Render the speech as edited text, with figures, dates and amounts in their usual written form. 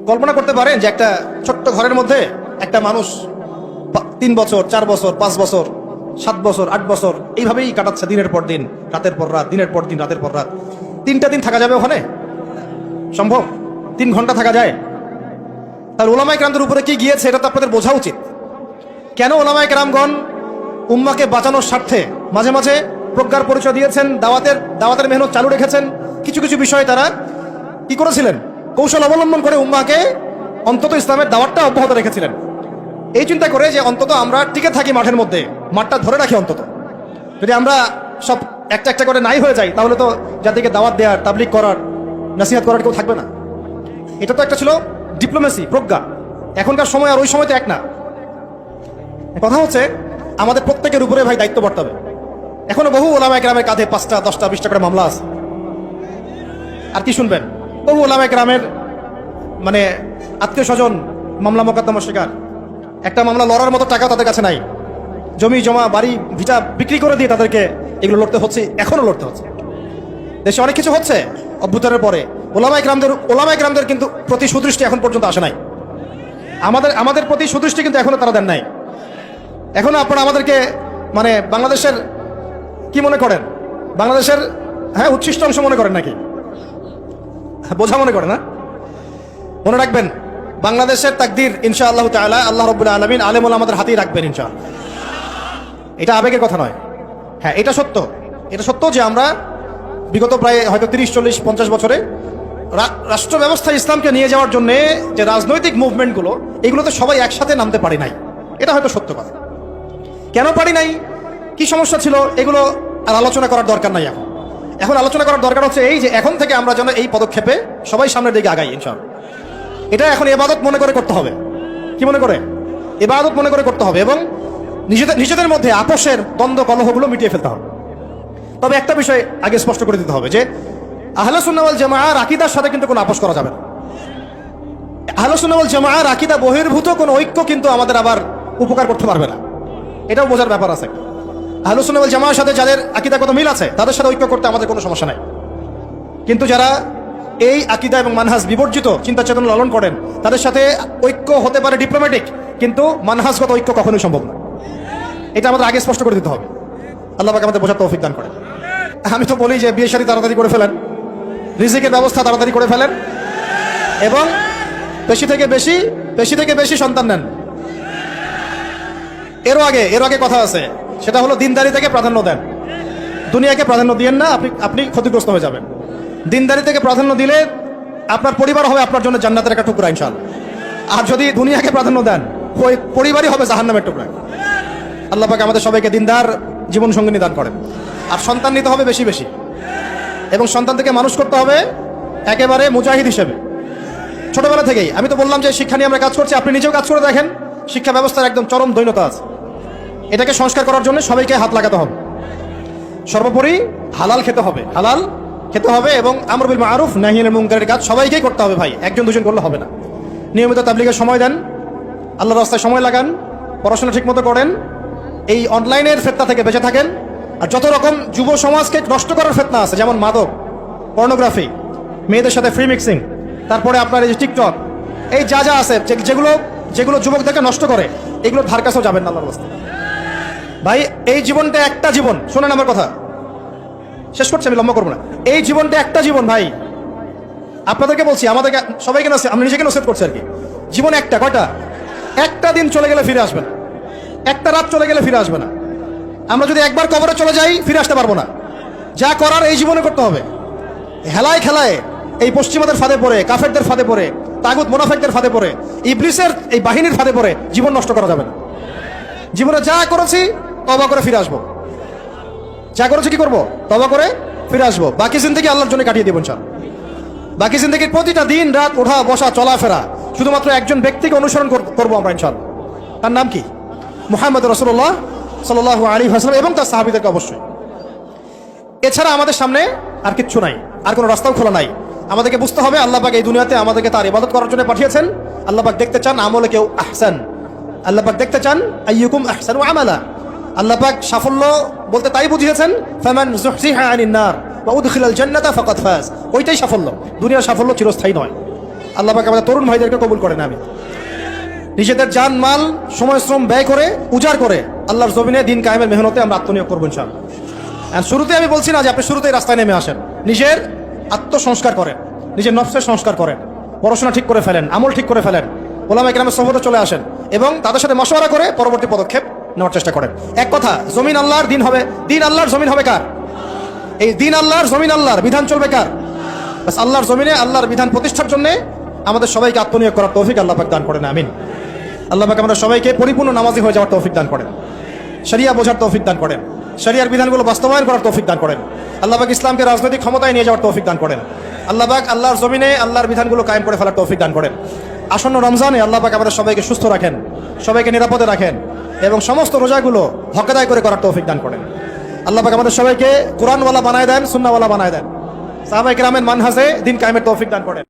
কল্পনা করতে পারেন যে একটা ছোট্ট ঘরের মধ্যে একটা মানুষ 3 বছর 4 বছর 5 বছর 7 বছর 8 বছর এইভাবেই কাটাচ্ছে, দিনের পর দিন, রাতের পর রাত, দিনের পর দিন, রাতের পর রাত। 3টা দিন থাকা যাবে ওখানে? সম্ভব? 3 ঘন্টা থাকা যায়? তার ওলামায়ে কেরামদের উপরে কি গিয়েছে এটা তো আপনাদের বোঝা উচিত। কেন ওলামায়ে কেরামগণ উম্মাকে বাঁচানোর স্বার্থে মাঝে মাঝে প্রজ্ঞার পরিচয় দিয়েছেন, দাওয়াতের মেহনত চালু রেখেছেন। কিছু কিছু বিষয়ে তারা কি করেছিলেন? কৌশল অবলম্বন করে উম্মাকে অন্তত ইসলামের দাওয়াতটা অব্যাহত রেখেছিলেন, এই চিন্তা করে যে অন্তত আমরা টিকে থাকি মাঠের মধ্যে, মাঠটা ধরে রাখি। অন্তত যদি আমরা সব একটা একটা করে নাই হয়ে যাই, তাহলে তো জাতিকে দাওয়াত দেওয়ার, তাবলীগ করার, নসিহত করার কেউ থাকবে না। এটা তো একটা ছিল ডিপ্লোমেসি, প্রজ্ঞা। এখনকার সময় আর ওই সময় তো এক না। কথা হচ্ছে আমাদের প্রত্যেকের উপরে ভাই দায়িত্ব বর্তাবে। এখনো বহু ওলামায়ে কেরামের কাঁধে 5টা 10টা 20টা করে মামলা আছে। আর কি শুনবেন? বহু ওলামায়ে কেরামের মানে আত্মীয় স্বজন মামলা মোকদ্দমা শিকার। একটা মামলা লড়ার মতো টাকা তাদের কাছে নাই। জমি জমা বাড়ি ভিটা বিক্রি করে দিয়ে তাদেরকে এগুলো লড়তে হচ্ছে, এখনো লড়তে হচ্ছে। দেশে অনেক কিছু হচ্ছে অভ্যুত্থানের পরে। ওলামায়ে কেরামদের কিন্তু প্রতি সুদৃষ্টি এখন পর্যন্ত আসে নাই। আমাদের প্রতি সুদৃষ্টি কিন্তু এখনো তারা দেন নাই। এখনো আপনারা আমাদেরকে মানে বাংলাদেশের কি মনে করেন? বাংলাদেশের উচ্ছিষ্ট অংশ মনে করেন নাকি? বোঝা মনে করেন না? মনে রাখবেন, বাংলাদেশের তাকদীর ইনশাআল্লাহ তাআলা আল্লাহ রাব্বুল আলামিন আলেম ওলামাদের হাতেই রাখবেন ইনশাআল্লাহ। এটা আবেগের কথা নয়। হ্যাঁ, এটা সত্য যে আমরা বিগত প্রায় হয়তো 30, 40, 50 বছরে রাষ্ট্র ব্যবস্থা ইসলামকে নিয়ে যাওয়ার জন্য যে রাজনৈতিক মুভমেন্টগুলো, এগুলোতে সবাই একসাথে নামতে পারি নাই। এটা হয়তো সত্য কথা। কেন পারি নাই, কি সমস্যা ছিল, এগুলো আর আলোচনা করার দরকার নাই। এখন আলোচনা করার দরকার হচ্ছে এই যে এখন থেকে আমরা যেন এই পদক্ষেপে সবাই সামনের দিকে আগাই ইনশাআল্লাহ। এটা এখন ইবাদত মনে করে করতে হবে। কি মনে করে? ইবাদত মনে করে করতে হবে এবং নিজেদের মধ্যে আপোষের দ্বন্দ্ব কলহগুলো মিটিয়ে ফেলতে হবে। তবে একটা বিষয় আগে স্পষ্ট করে দিতে হবে যে আহলে সুন্নাহ ওয়াল জামাআর আকীদার সাথে কিন্তু কোনো আপোষ করা যাবে না। আহলে সুন্নাহ ওয়াল জামাআর আকীদা বহির্ভূত কোনো ঐক্য কিন্তু আমাদের আবার উপকার করতে পারবে না। এটাও বোঝার ব্যাপার আছে। আহলে সুন্নাহ ওয়াল জামাআর সাথে যাদের আকীদাগত মিল আছে তাদের সাথে ঐক্য করতে আমাদের কোনো সমস্যা নাই। কিন্তু যারা এই আকীদা এবং মানহাজ বিবর্জিত চিন্তা চেতনা লালন করেন, তাদের সাথে ঐক্য হতে পারে ডিপ্লোম্যাটিক, কিন্তু মানহাজগত ঐক্য কখনোই সম্ভব না। এটা আমাদের আগে স্পষ্ট করে দিতে হবে। আল্লাহ পাক আমাদের বোঝার তৌফিক দান করেন। আমি তো বলি যে বিয়ে শাদী তাড়াতাড়ি করে ফেলেন, রিজিকের ব্যবস্থা তাড়াতাড়ি করে ফেলেন এবং বেশি থেকে বেশি সন্তান নেন। এর আগে কথা আছে, সেটা হলো দিনদারি থেকে প্রাধান্য দেন, দুনিয়াকে প্রাধান্য দিয়েন না, আপনি ক্ষতিগ্রস্ত হয়ে যাবেন। দিনদারি থেকে প্রাধান্য দিলে আপনার পরিবার হবে আপনার জন্য জান্নাতের একটা টুকরা ইনশাআল্লাহ। আর যদি দুনিয়াকে প্রাধান্য দেন, ওই পরিবারই হবে জাহান্নামের টুকরা। আল্লাহ পাক আমাদের সবাইকে দিনদার জীবন সঙ্গিনী দান করেন। আর সন্তান নিতে হবে বেশি বেশি, এবং সন্তান থেকে মানুষ করতে হবে একেবারে মুজাহিদ হিসেবে ছোটবেলা থেকেই। আমি তো বললাম যে শিক্ষা নিয়ে আমরা কাজ করছি, আপনি নিজেও কাজ করে দেখেন। শিক্ষা ব্যবস্থার একদম চরম দৈন্যতা আছে। এটাকে সংস্কার করার জন্য সবাইকে হাত লাগাতে হবে। সর্বোপরি হালাল খেতে হবে এবং আমর বিল মারুফ নাহি আনিল মুনকারের কাজ সবাইকেই করতে হবে ভাই, একজন দুজন করলে হবে না। নিয়মিত তাবলীগের সময় দেন, আল্লাহর রাস্তায় সময় লাগান, পড়াশোনা ঠিকমতো করেন, এই অনলাইনের ফিতনা থেকে বেঁচে থাকেন। আর যত রকম যুব সমাজকে নষ্ট করার ফিতনা আছে, যেমন মাদক, পর্নোগ্রাফি, মেয়েদের সাথে ফ্রি মিক্সিং, তারপরে আপনার এই যে টিকটক, এই যা আছে যেগুলো যুবকদেরকে নষ্ট করে, এগুলো ধার কাছেও যাবেন না আল্লাহর রাস্তায়। ভাই এই জীবনটা একটা জীবন, শোনেন আমার কথা, শেষ করছি, আমি লম্বা করবো না। এই জীবনটা একটা জীবন ভাই, আপনাদেরকে বলছি, আমাদেরকে সবাইকে আমি নিজেকে নসিহত করছি আর কি। জীবন একটা, কয়টা? একটা দিন চলে গেলে ফিরে আসবে না, একটা রাত চলে গেলে ফিরে আসবে না। আমরা যদি একবার কবরে চলে যাই ফিরে আসতে পারবো না। যা করার এই জীবনে করতে হবে। হেলায় খেলায় এই পশ্চিমাদের ফাঁদে পড়ে, কাফেরদের ফাঁদে পড়ে, তাগুত মুনাফিকদের ফাঁদে পড়ে, ইবলিসের এই বাহিনীর ফাঁদে পড়ে জীবন নষ্ট করা যাবে না। জীবনে যা করেছি তওবা করে ফিরে আসবো, যা করেছি কি করবো? তওবা করে ফিরে আসবো। বাকি জিন্দেগি আল্লাহর জন্য কাটিয়ে দেবো ইনশাআল্লাহ। বাকি জিন্দেগির প্রতিটা দিন রাত, ওঠা বসা চলাফেরা শুধুমাত্র একজন ব্যক্তিকে অনুসরণ করবো আমরা ইনশাআল্লাহ। তার নাম কি? মুহাম্মদ রাসূলুল্লাহ সাল্লাল্লাহু আলাইহি ওয়াসাল্লাম এবং তার সাহাবীদেরকে অবশ্যই। এছাড়া আমাদের সামনে আর কিচ্ছু নাই, আর কোনো রাস্তাও খোলা নাই। আমাদেরকে বুঝতে হবে আল্লাহ পাক এই দুনিয়াতে আমাদেরকে তার ইবাদত করার জন্য পাঠিয়েছেন। আল্লাহ পাক দেখতে চান আমলে কেউ আহসান, আল্লাহ পাক দেখতে চান আইয়ুকুম আহসানু আমালা। আল্লাহ পাক সাফল্য বলতে তাই বুঝিয়েছেন, ফামান যুহজিহা আনিন নার ওয়া উদখিলাল জান্নাতা ফাকাদ ফাজ। ওইটাই সাফল্য। দুনিয়ার সাফল্য চিরস্থায়ী নয়। আল্লাহ পাক আমাদের তরুণ ভাইদেরকে কবুল করেন। আমি নিজেদের জান মাল সময় শ্রম ব্যয় করে উজাড় করে আল্লাহর জমিনে দিন কায়েমের মেহনতে আমরা আত্মনিয়োগ করবো ইনশাআল্লাহ। আর শুরুতে আমি বলছি না যে আপনি শুরুতেই রাস্তায় নেমে আসেন, নিজের আত্মসংস্কার করেন, নিজের নফসের সংস্কার করেন, পড়াশোনা ঠিক করে ফেলেন, আমল ঠিক করে ফেলেন, ওলামায়ে কেরামের সোহবতে চলে আসেন এবং তাদের সাথে মশওয়ারা করে পরবর্তী পদক্ষেপ নেওয়ার চেষ্টা করেন। এক কথা, জমিন আল্লাহর, দিন হবে, দিন আল্লাহর, জমিন হবে কার? এই দিন আল্লাহর, জমিন আল্লাহর, বিধান চলবে কার? বাস আল্লাহর জমিনে আল্লাহর বিধান প্রতিষ্ঠার জন্য আমাদের সবাইকে আত্মনিয়োগ করার তৌফিক আল্লাহ পাক দান করেন। আমিন। আল্লাহ পাক আমাদের সবাইকে পরিপূর্ণ নামাজি হয়ে যাওয়ার তৌফিক দান করেন, শরিয়া বোঝার তৌফিক দান করেন, শরিয়ার বিধানগুলো বাস্তবায়ন করার তৌফিক দান করেন। আল্লাহ পাক ইসলামকে রাজনৈতিক ক্ষমতায় নিয়ে যাওয়ার তৌফিক দান করেন। আল্লাহ পাক আল্লাহর জমিনে আল্লাহর বিধানগুলো কায়েম করে ফেলার তৌফিক দান করেন। আসন্ন রমজানে আল্লাহ পাক আমাদের সবাইকে সুস্থ রাখেন, সবাইকে নিরাপদে রাখেন এবং সমস্ত রোজাগুলো হক আদায় করে করার তৌফিক দান করেন। আল্লাহ পাক আমাদের সবাইকে কোরআনওয়ালা বানায় দেন, সুন্নাহওয়ালা বানায় দেন, সাহাবায়ে কেরামের মানহাজে দিন কায়েমের তৌফিক দান করেন।